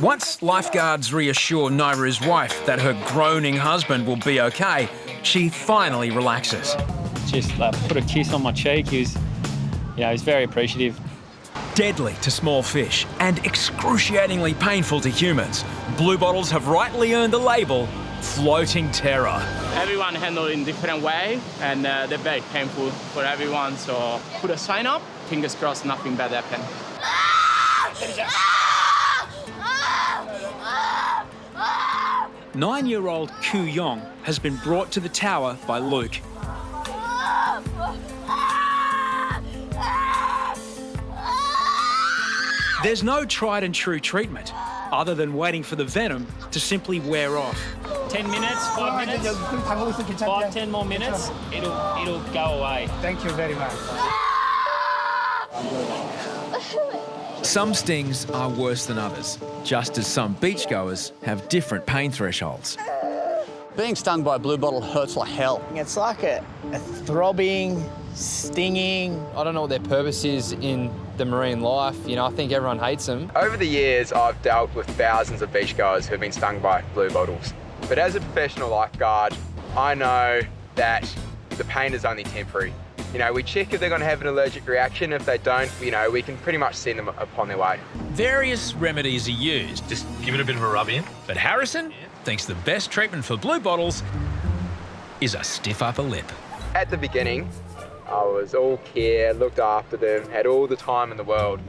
Once lifeguards reassure Naira's wife that her groaning husband will be okay, she finally relaxes. Just put a kiss on my cheek. He's very appreciative. Deadly to small fish and excruciatingly painful to humans, bluebottles have rightly earned the label floating terror. Everyone handled in different way, and they're very painful for everyone. So put a sign up. Fingers crossed, nothing bad happen. 9-year-old Ku Yong has been brought to the tower by Luke. There's no tried and true treatment other than waiting for the venom to simply wear off. 10 minutes, 5 minutes, 5-10 more minutes, it'll go away. Thank you very much. Some stings are worse than others, just as some beachgoers have different pain thresholds. Being stung by a bluebottle hurts like hell. It's like a throbbing, stinging. I don't know what their purpose is in the marine life. I think everyone hates them. Over the years, I've dealt with thousands of beachgoers who've been stung by bluebottles. But as a professional lifeguard, I know that the pain is only temporary. We check if they're going to have an allergic reaction. If they don't, we can pretty much send them upon their way. Various remedies are used. Just give it a bit of a rub in. But Harrison thinks the best treatment for bluebottles is a stiff upper lip. At the beginning, I was all care, looked after them, had all the time in the world.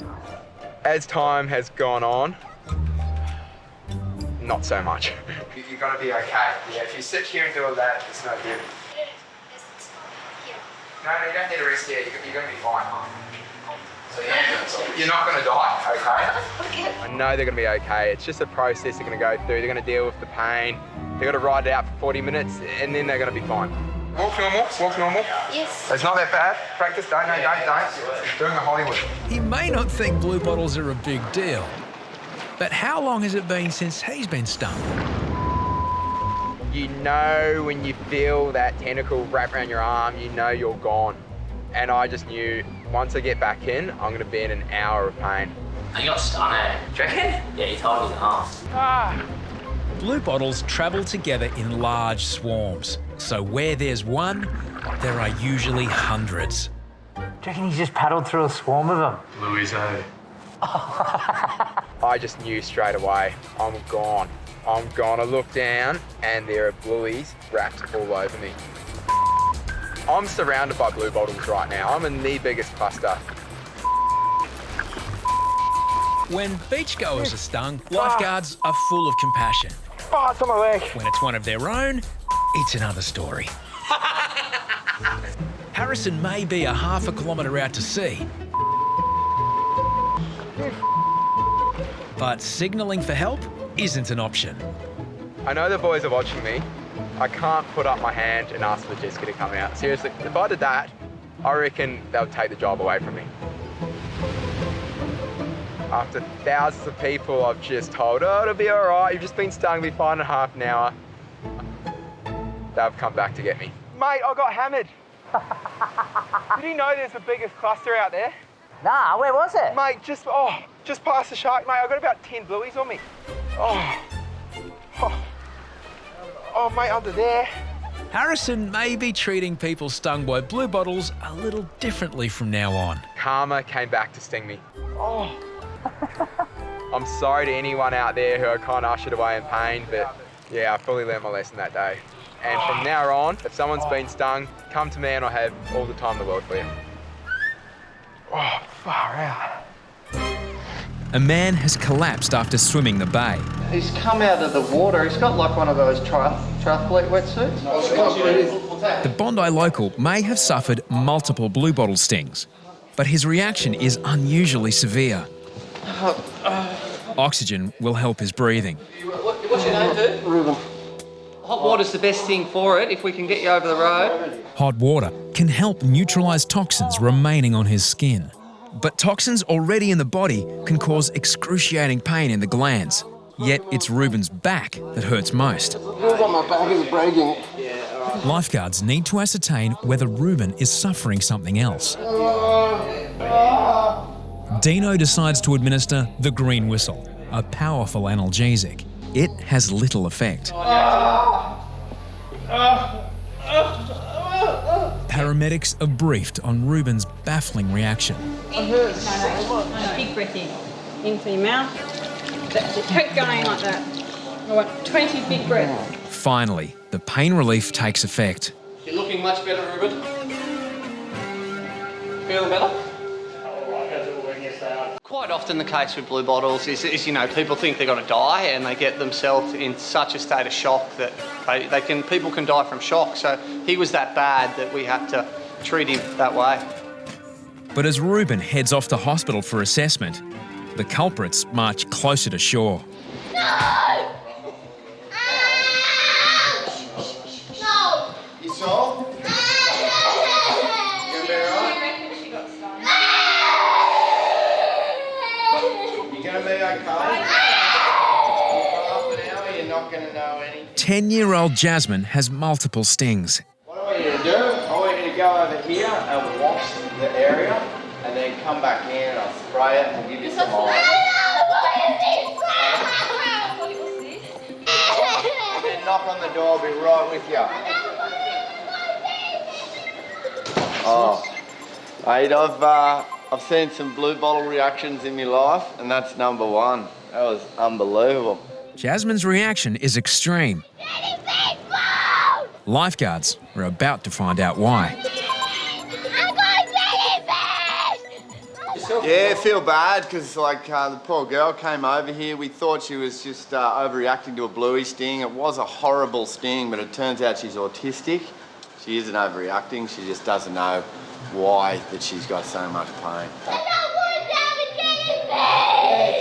As time has gone on, not so much. You're going to be okay. Yeah, if you sit here and do all that, it's no good. No, you don't need a rest here. You're going to be fine. So you're not going to die, okay? I know they're going to be okay. It's just a process they're going to go through. They're going to deal with the pain. They've got to ride it out for 40 minutes, and then they're going to be fine. Walk normal, walk normal. Yes. It's not that bad. Practice, don't. Doing a Hollywood. He may not think bluebottles are a big deal, but how long has it been since he's been stung? You know when you feel that tentacle wrap around your arm, you know you're gone. And I just knew once I get back in, I'm going to be in an hour of pain. You got stung, eh? Do you reckon? Yeah, he told me his arm. Bluebottles travel together in large swarms, so where there's one, there are usually hundreds. Do you reckon he just paddled through a swarm of them? Louise-o. I just knew straight away, I'm gone. I'm gone. I look down and there are blueies wrapped all over me. I'm surrounded by bluebottles right now. I'm in the biggest cluster. When beachgoers are stung, lifeguards are full of compassion. Oh, it's on my leg. When it's one of their own, it's another story. Harrison may be a half a kilometre out to sea, but signalling for help isn't an option. I know the boys are watching me. I can't put up my hand and ask for the jet ski to come out. Seriously, if I did that, I reckon they'll take the job away from me. After thousands of people I've just told, oh, it'll be all right, you've just been stung, it'll be fine in a half an hour. They've come back to get me. Mate, I got hammered. Did you know there's the biggest cluster out there? Nah, where was it? Mate, just past the shark, mate. I've got about 10 blueies on me. Oh, mate, under there. Harrison may be treating people stung by bluebottles a little differently from now on. Karma came back to sting me. Oh. I'm sorry to anyone out there who I kind of ushered away in pain, but yeah, I fully learned my lesson that day. And from now on, if someone's been stung, come to me and I'll have all the time in the world for you. Oh, far out. A man has collapsed after swimming the bay. He's come out of the water. He's got like one of those triathlete wetsuits. The Bondi local may have suffered multiple bluebottle stings, but his reaction is unusually severe. Oxygen will help his breathing. What's your name, dude? Ruben. Hot water's the best thing for it if we can get you over the road. Hot water can help neutralise toxins remaining on his skin. But toxins already in the body can cause excruciating pain in the glands. Yet it's Ruben's back that hurts most. My back is breaking. Lifeguards need to ascertain whether Ruben is suffering something else. Dino decides to administer the green whistle, a powerful analgesic. It has little effect. Paramedics are briefed on Ruben's baffling reaction. Big breath in. Into your mouth. That's it. Keep going like that. I want 20 big breaths. Finally, the pain relief takes effect. You're looking much better, Ruben. Feel better? Quite often the case with blue bottles is people think they're going to die and they get themselves in such a state of shock that people can die from shock. So he was that bad that we had to treat him that way. But as Ruben heads off to hospital for assessment, the culprits march closer to shore. No! No! You saw? You gonna be alright? You gonna be okay? Half an hour, you're not gonna know any. 10-year-old Jasmine has multiple stings. What I want you to do, I want you to go over here and wash the area and then come back in and I'll spray it and give you some oil. And then knock on the door, I'll be right with you. Oh, mate, I've seen some blue bottle reactions in my life and that's number one. That was unbelievable. Jasmine's reaction is extreme. Lifeguards are about to find out why. Yeah, I feel bad because the poor girl came over here. We thought she was just overreacting to a bluey sting. It was a horrible sting, but it turns out she's autistic. She isn't overreacting. She just doesn't know why that she's got so much pain.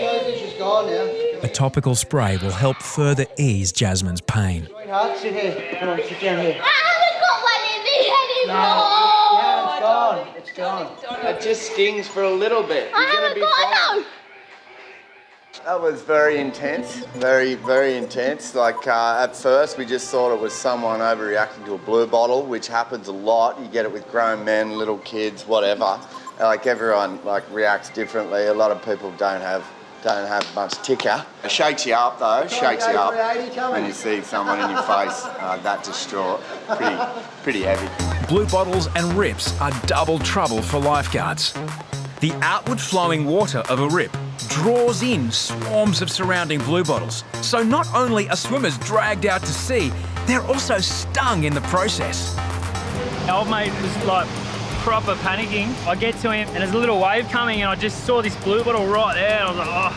Jellyfish is gone now. A topical spray will help further ease Jasmine's pain. Sweetheart, sit here. Come on, sit down here. I haven't got one in me anymore. Yeah, it's gone. It just stings for a little bit. You're gonna be fine. That was very intense, very, very intense. At first, we just thought it was someone overreacting to a blue bottle, which happens a lot. You get it with grown men, little kids, whatever. Everyone reacts differently. A lot of people don't have much ticker. It shakes you up though, shakes you up when you see someone in your face that distraught. Pretty heavy. Blue bottles and rips are double trouble for lifeguards. The outward flowing water of a rip draws in swarms of surrounding blue bottles. So not only are swimmers dragged out to sea, they're also stung in the process. Our old mate was proper panicking. I get to him and there's a little wave coming and I just saw this blue bottle right there and I was like, oh.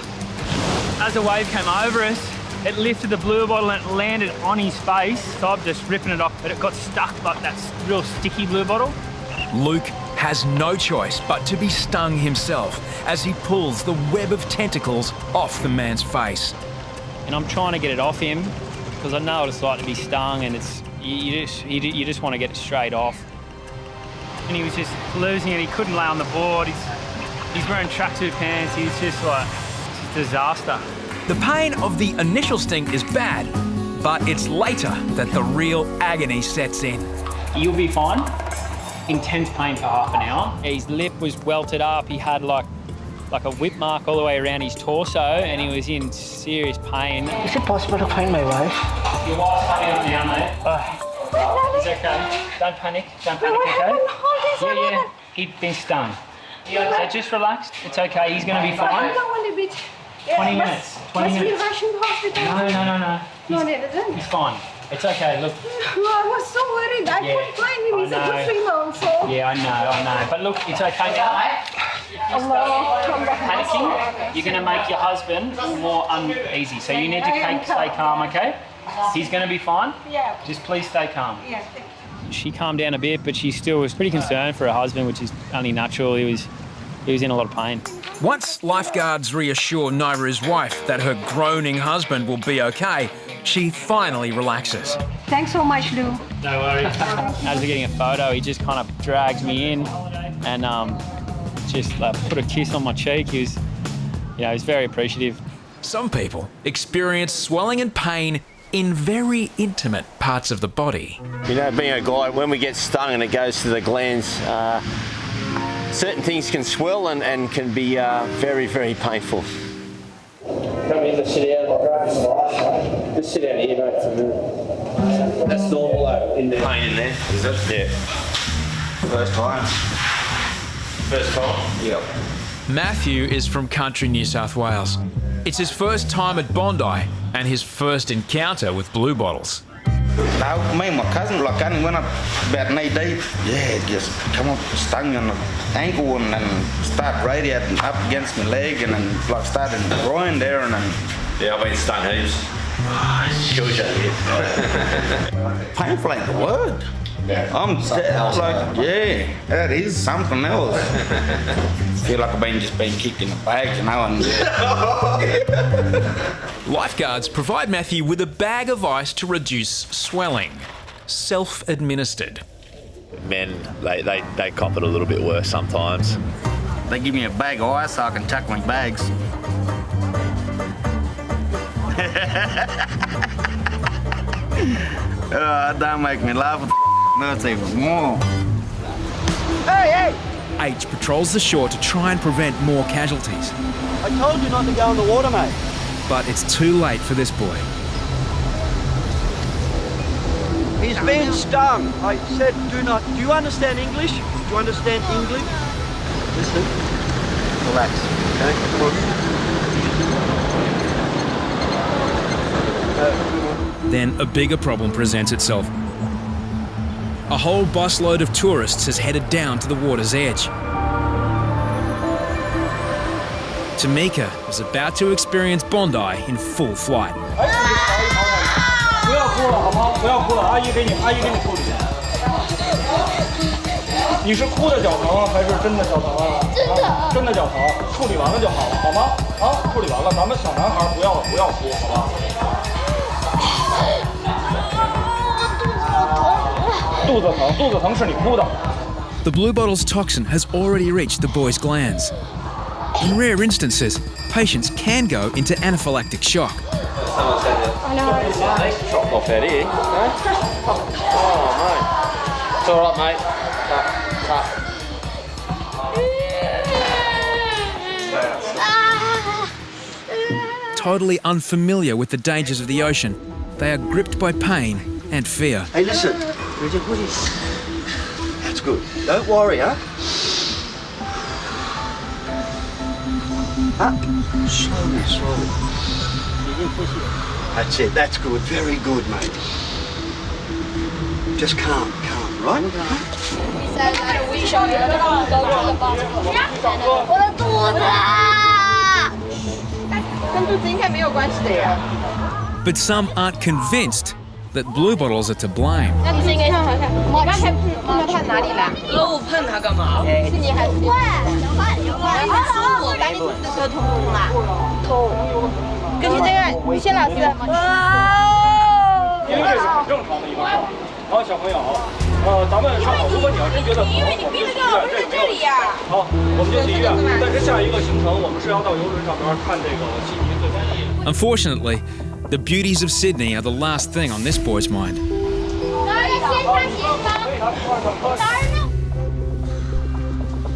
As the wave came over us, it lifted the blue bottle and it landed on his face. So I'm just ripping it off, but it got stuck like that real sticky blue bottle. Luke has no choice but to be stung himself as he pulls the web of tentacles off the man's face. And I'm trying to get it off him because I know what it's like to be stung and you just want to get it straight off. And he was just losing it. He couldn't lay on the board. He's wearing tracksuit pants. He's just it's a disaster. The pain of the initial sting is bad, but it's later that the real agony sets in. You'll be fine. Intense pain for half an hour. His lip was welted up. He had like a whip mark all the way around his torso, and he was in serious pain. Is it possible to find my wife? Your wife's coming up now, mate. It's okay. Don't panic. Don't panic, okay? Yeah. He'd been stung. So just relax. It's okay. He's going to be fine. 20 minutes. 20 minutes. Rush him to hospital. No. He's fine. It's okay. Look. I was so worried. I couldn't find him. He's a good swimmer also. Yeah, I know. But look, it's okay now. If you start panicking, you're going to make your husband more uneasy. So you need to stay calm, okay? He's going to be fine. Yeah. Just please stay calm. Yeah. She calmed down a bit, but she still was pretty concerned for her husband, which is only natural. He was in a lot of pain. Once lifeguards reassure Naira's wife that her groaning husband will be okay, she finally relaxes. Thanks so much, Lou. No worries. As we're getting a photo, he just kind of dragged me in and just put a kiss on my cheek. He was very appreciative. Some people experience swelling and pain in very intimate parts of the body. You know, being a guy, when we get stung and it goes to the glands, certain things can swell and can be very, very painful. Come in and sit down. Just sit down here, mate, for a minute. That's normal though, in there. Pain in there, is it? Yeah. First time. First time? Yep. Matthew is from country New South Wales. It's his first time at Bondi and his first encounter with Bluebottles. No, me and my cousin went up about knee deep. Yeah, just come up, stung me on the ankle and then started radiating up against my leg and then started in the groin there and then... Yeah, I've been stung heaps. Kills you. Painful ain't the word. Yeah. I'm yeah, that is something else. Feel like I've just been kicked in the bag, you know. And Lifeguards provide Matthew with a bag of ice to reduce swelling. Self-administered. Men, they cop it a little bit worse sometimes. they give me a bag of ice so I can chuck my bags. Don't make me laugh. That's even more. Hey, hey! H patrols the shore to try and prevent more casualties. I told you not to go in the water, mate. But it's too late for this boy. He's been stung. I said do not. Do you understand English? Do you understand English? Listen. Relax. Okay? Come on. Then a bigger problem presents itself. A whole busload of tourists has headed down to the water's edge. Tamika is about to experience Bondi in full flight. 不要哭了，好吗？不要哭了，阿姨给你处理。你是哭的脚疼还是真的脚疼啊？真的脚疼，处理完了就好了，好吗？啊，处理完了，咱们小男孩不要哭，好吧？肚子疼是你哭的。The Bluebottle's toxin has already reached the boy's glands. In rare instances, patients can go into anaphylactic shock. Someone said that. I know. Drop off out here. Oh, mate. It's all right, mate. Cut. Totally unfamiliar with the dangers of the ocean, they are gripped by pain and fear. Hey, listen. That's good. Don't worry, huh? Up. Slowly. That's it. That's good. Very good, mate. Just calm, right? 我的肚子啊！跟肚子应该没有关系的呀。 But some aren't convinced that Bluebottles are to blame. 那你是应该看看，你刚才碰哪里了？我碰他干嘛？是你还是你？我赶紧头痛不痛啊？痛。根据这个于谦老师。因为这是很正常的一个事儿。好，小朋友，咱们上好，如果你要真觉得疼，我们就去医院，这个没有问题。好，我们就去医院。但是下一个行程，我们是要到游轮上边看这个悉尼最丰地。 Unfortunately, the beauties of Sydney are the last thing on this boy's mind.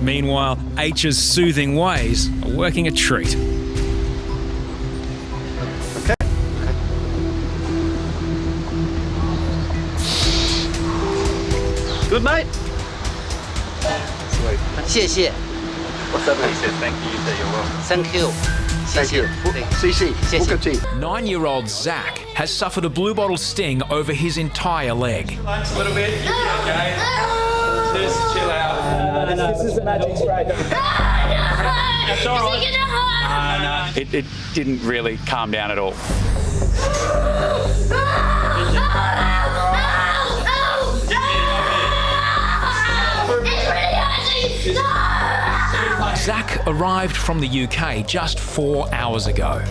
Meanwhile, H's soothing ways are working a treat. Good, mate? Sweet. 谢谢. What's that mean? He said thank you, that you're welcome. Thank you. Thank you. CC. 9-year-old Zach has suffered a Bluebottle sting over his entire leg. Relax a little bit. Okay. Just chill out. This is a magic spray. That's all right. It didn't really calm down at all. Zach arrived from the UK just 4 hours ago.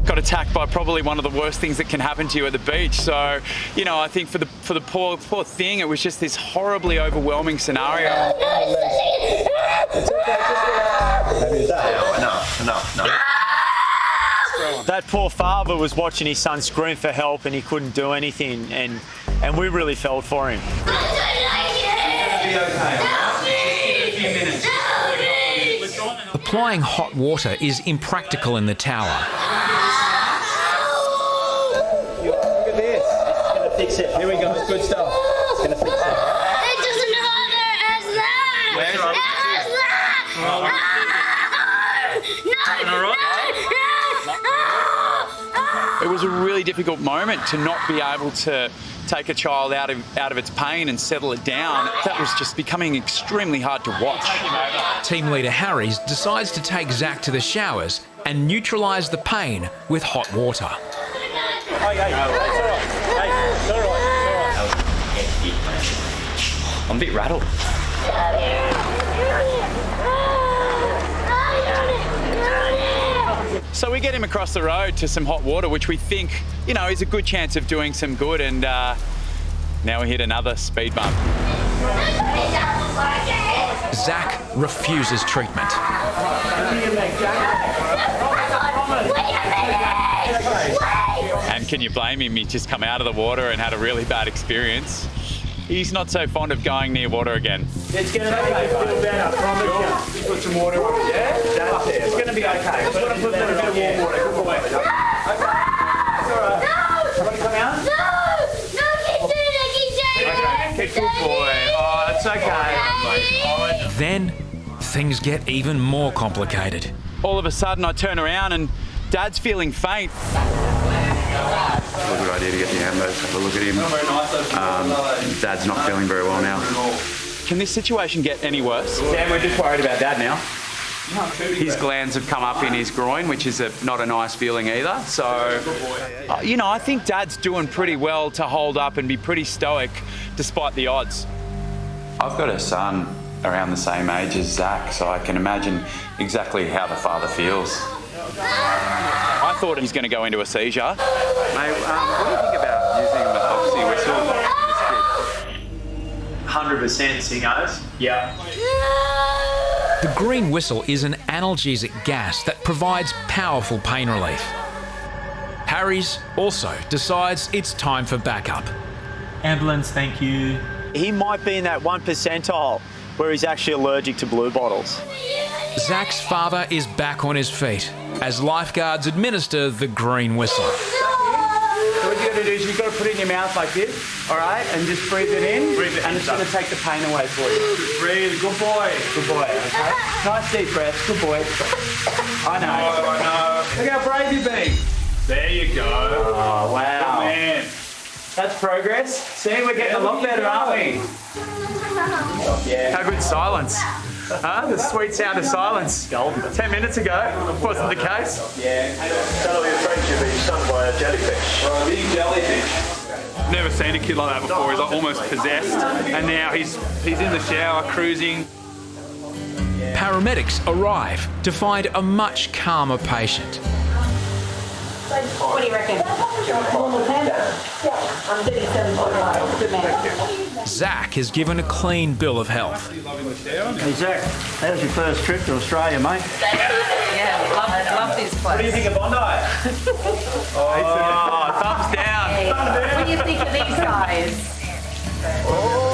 Got attacked by probably one of the worst things that can happen to you at the beach. So, you know, I think for the poor thing, it was just this horribly overwhelming scenario. Enough. That poor father was watching his son scream for help and he couldn't do anything, and we really felt for him. Applying hot water is impractical in the tower. Good stuff. It's going to fix it. It doesn't hurt as that. Where's It was a really difficult moment to not be able to take a child out of its pain and settle it down. That was just becoming extremely hard to watch. Team leader Harry's decides to take Zach to the showers and neutralise the pain with hot water. I'm a bit rattled. So we get him across the road to some hot water, which we think, you know, is a good chance of doing some good, and now we hit another speed bump. Zach refuses treatment. And can you blame him? He's just come out of the water and had a really bad experience. He's not so fond of going near water again. It's going to be feel better, I promise you. Put some water on it, yeah? That's it. It's going to be okay. Just want to put a little bit of warm water. Good boy. Okay. It's all right. You want to come out? No, keep doing it, keep doing it. Okay, good boy. Oh, it's okay. Then things get even more complicated. All of a sudden, I turn around and Dad's feeling faint. It's a good idea to get the ambos, have a look at him. Dad's not feeling very well now. Can this situation get any worse? Sam, we're just worried about Dad now. His glands have come up in his groin, which is not a nice feeling either. So, you know, I think Dad's doing pretty well to hold up and be pretty stoic despite the odds. I've got a son around the same age as Zach, so I can imagine exactly how the father feels. I thought he's going to go into a seizure. Mate, what do you think about using an oxy whistle? 100% Singos. Yeah. The green whistle is an analgesic gas that provides powerful pain relief. Harry's also decides it's time for backup. Ambulance, thank you. He might be in that 1 percentile where he's actually allergic to blue bottles. Zach's father is back on his feet as lifeguards administer the green whistle. So what you've got to do is you've got to put it in your mouth like this, all right, and just breathe it in, and it's going to take the pain away for you. Breathe, good boy. Good boy, okay? Nice deep breaths, good boy. I know. I know. Look how brave you've been. There you go. Oh, wow. Good man. That's progress. See, we're getting a lot better, aren't we? Yeah. How good silence. Huh? The sweet sound of silence. 10 minutes ago wasn't the case. Yeah. That'll be a friendship being stung by a jellyfish. Or a big jellyfish. Never seen a kid like that before. He's like almost possessed, and now he's in the shower cruising. Paramedics arrive to find a much calmer patient. What do you reckon? I'm 37.5. Good man. Zach is given a clean bill of health. Hey Zach, that was your first trip to Australia, mate. Yeah, love this place. What do you think of Bondi? Oh, thumbs down. Hey, what do you think of these guys? Oh.